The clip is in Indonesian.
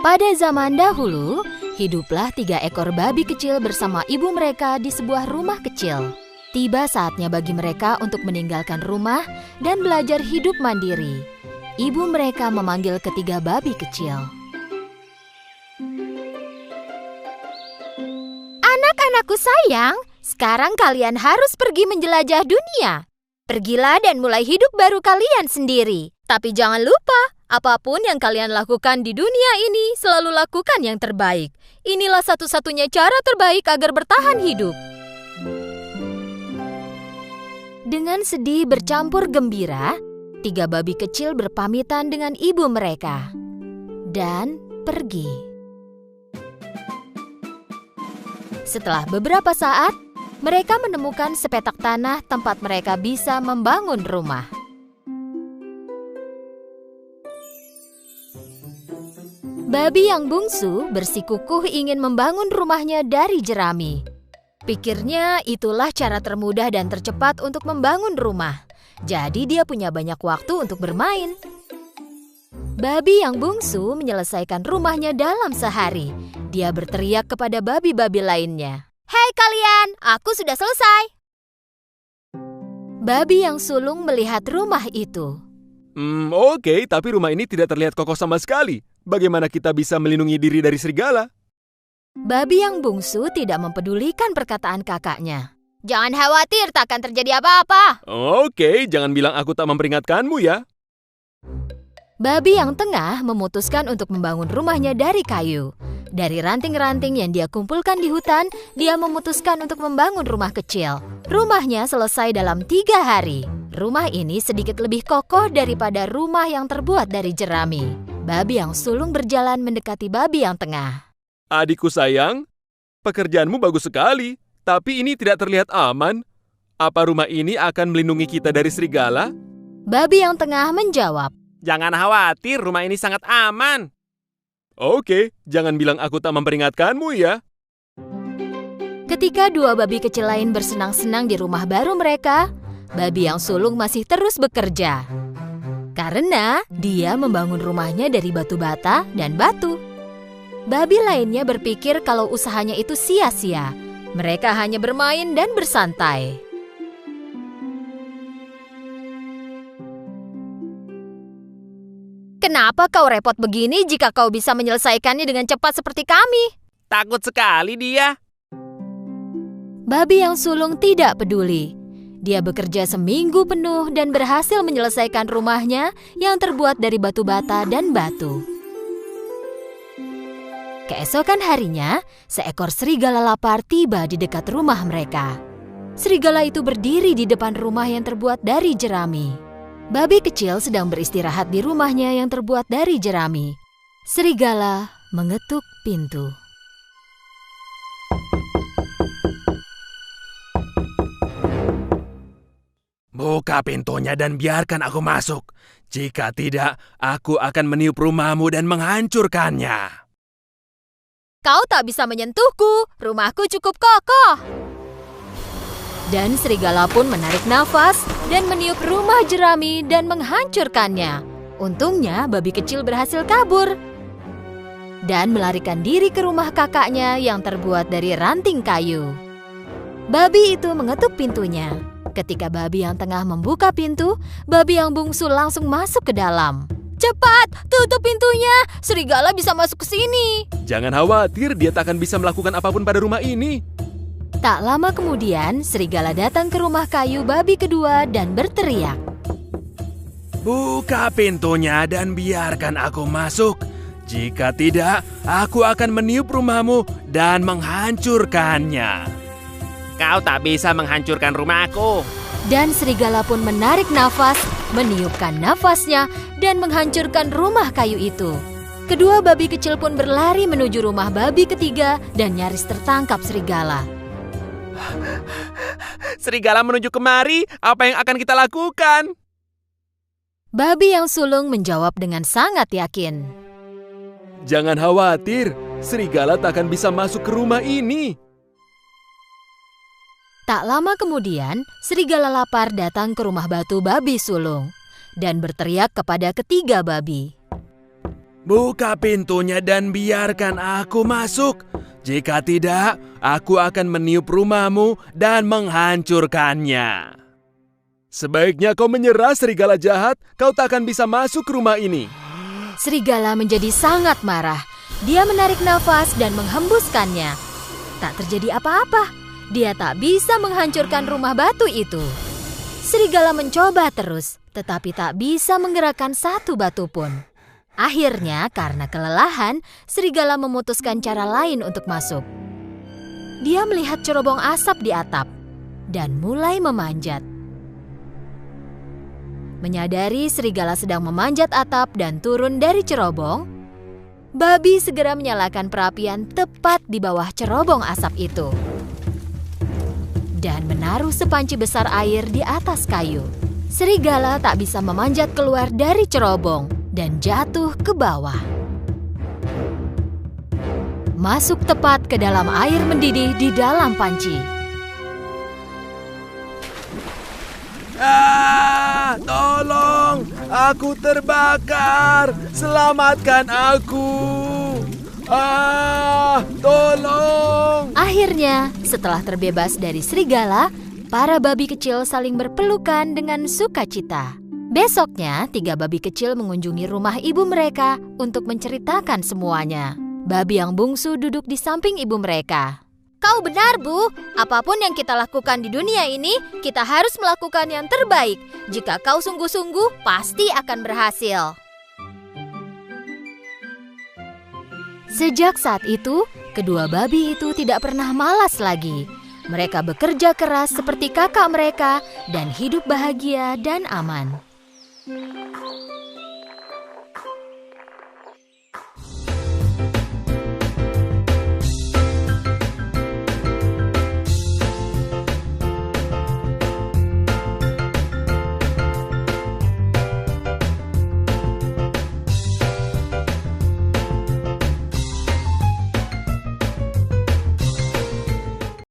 Pada zaman dahulu, hiduplah 3 ekor babi kecil bersama ibu mereka di sebuah rumah kecil. Tiba saatnya bagi mereka untuk meninggalkan rumah dan belajar hidup mandiri. Ibu mereka memanggil ketiga babi kecil. Anak-anakku sayang, sekarang kalian harus pergi menjelajah dunia. Pergilah dan mulai hidup baru kalian sendiri. Tapi jangan lupa, apapun yang kalian lakukan di dunia ini, selalu lakukan yang terbaik. Inilah satu-satunya cara terbaik agar bertahan hidup. Dengan sedih bercampur gembira, 3 babi kecil berpamitan dengan ibu mereka dan pergi. Setelah beberapa saat, mereka menemukan sepetak tanah tempat mereka bisa membangun rumah. Babi yang bungsu bersikukuh ingin membangun rumahnya dari jerami. Pikirnya itulah cara termudah dan tercepat untuk membangun rumah. Jadi dia punya banyak waktu untuk bermain. Babi yang bungsu menyelesaikan rumahnya dalam sehari. Dia berteriak kepada babi-babi lainnya. "Hei kalian, aku sudah selesai." Babi yang sulung melihat rumah itu. Oke, tapi rumah ini tidak terlihat kokoh sama sekali. Bagaimana kita bisa melindungi diri dari serigala? Babi yang bungsu tidak mempedulikan perkataan kakaknya. "Jangan khawatir, tak akan terjadi apa-apa." Oke, jangan bilang aku tak memperingatkanmu ya. Babi yang tengah memutuskan untuk membangun rumahnya dari kayu. Dari ranting-ranting yang dia kumpulkan di hutan, dia memutuskan untuk membangun rumah kecil. Rumahnya selesai dalam 3 hari. Rumah ini sedikit lebih kokoh daripada rumah yang terbuat dari jerami. Babi yang sulung berjalan mendekati babi yang tengah. Adikku sayang, pekerjaanmu bagus sekali, tapi ini tidak terlihat aman. Apa rumah ini akan melindungi kita dari serigala? Babi yang tengah menjawab. Jangan khawatir, rumah ini sangat aman. Oke, jangan bilang aku tak memperingatkanmu ya. Ketika 2 babi kecil lain bersenang-senang di rumah baru mereka, babi yang sulung masih terus bekerja. Karena dia membangun rumahnya dari batu bata dan batu. Babi lainnya berpikir kalau usahanya itu sia-sia. Mereka hanya bermain dan bersantai. "Kenapa kau repot begini jika kau bisa menyelesaikannya dengan cepat seperti kami?" Takut sekali dia. Babi yang sulung tidak peduli. Dia bekerja seminggu penuh dan berhasil menyelesaikan rumahnya yang terbuat dari batu bata dan batu. Keesokan harinya, seekor serigala lapar tiba di dekat rumah mereka. Serigala itu berdiri di depan rumah yang terbuat dari jerami. Babi kecil sedang beristirahat di rumahnya yang terbuat dari jerami. Serigala mengetuk pintu. Buka pintunya dan biarkan aku masuk. Jika tidak, aku akan meniup rumahmu dan menghancurkannya. "Kau tak bisa menyentuhku, rumahku cukup kokoh." Dan serigala pun menarik nafas dan meniup rumah jerami dan menghancurkannya. Untungnya babi kecil berhasil kabur dan melarikan diri ke rumah kakaknya yang terbuat dari ranting kayu. Babi itu mengetuk pintunya. Ketika babi yang tengah membuka pintu, babi yang bungsu langsung masuk ke dalam. "Cepat, tutup pintunya, serigala bisa masuk ke sini." Jangan khawatir, dia tak akan bisa melakukan apapun pada rumah ini. Tak lama kemudian, serigala datang ke rumah kayu babi kedua dan berteriak. Buka pintunya dan biarkan aku masuk. Jika tidak, aku akan meniup rumahmu dan menghancurkannya. Kau tak bisa menghancurkan rumahku. Dan serigala pun menarik nafas, meniupkan nafasnya, dan menghancurkan rumah kayu itu. Kedua babi kecil pun berlari menuju rumah babi ketiga dan nyaris tertangkap serigala. Serigala menuju kemari, apa yang akan kita lakukan? Babi yang sulung menjawab dengan sangat yakin. Jangan khawatir, serigala tak akan bisa masuk ke rumah ini. Tak lama kemudian, serigala lapar datang ke rumah batu babi sulung dan berteriak kepada ketiga babi. Buka pintunya dan biarkan aku masuk. Jika tidak, aku akan meniup rumahmu dan menghancurkannya. Sebaiknya kau menyerah, serigala jahat. Kau tak akan bisa masuk ke rumah ini. Serigala menjadi sangat marah. Dia menarik nafas dan menghembuskannya. Tak terjadi apa-apa. Dia tak bisa menghancurkan rumah batu itu. Serigala mencoba terus, tetapi tak bisa menggerakkan satu batu pun. Akhirnya, karena kelelahan, serigala memutuskan cara lain untuk masuk. Dia melihat cerobong asap di atap dan mulai memanjat. Menyadari serigala sedang memanjat atap dan turun dari cerobong, babi segera menyalakan perapian tepat di bawah cerobong asap itu dan menaruh sepanci besar air di atas kayu. Serigala tak bisa memanjat keluar dari cerobong dan jatuh ke bawah. Masuk tepat ke dalam air mendidih di dalam panci. Tolong, aku terbakar. Selamatkan aku. Tolong. Akhirnya, setelah terbebas dari serigala, para babi kecil saling berpelukan dengan sukacita. Besoknya, 3 babi kecil mengunjungi rumah ibu mereka untuk menceritakan semuanya. Babi yang bungsu duduk di samping ibu mereka. Kau benar, Bu. Apapun yang kita lakukan di dunia ini, kita harus melakukan yang terbaik. Jika kau sungguh-sungguh, pasti akan berhasil. Sejak saat itu, kedua babi itu tidak pernah malas lagi. Mereka bekerja keras seperti kakak mereka dan hidup bahagia dan aman.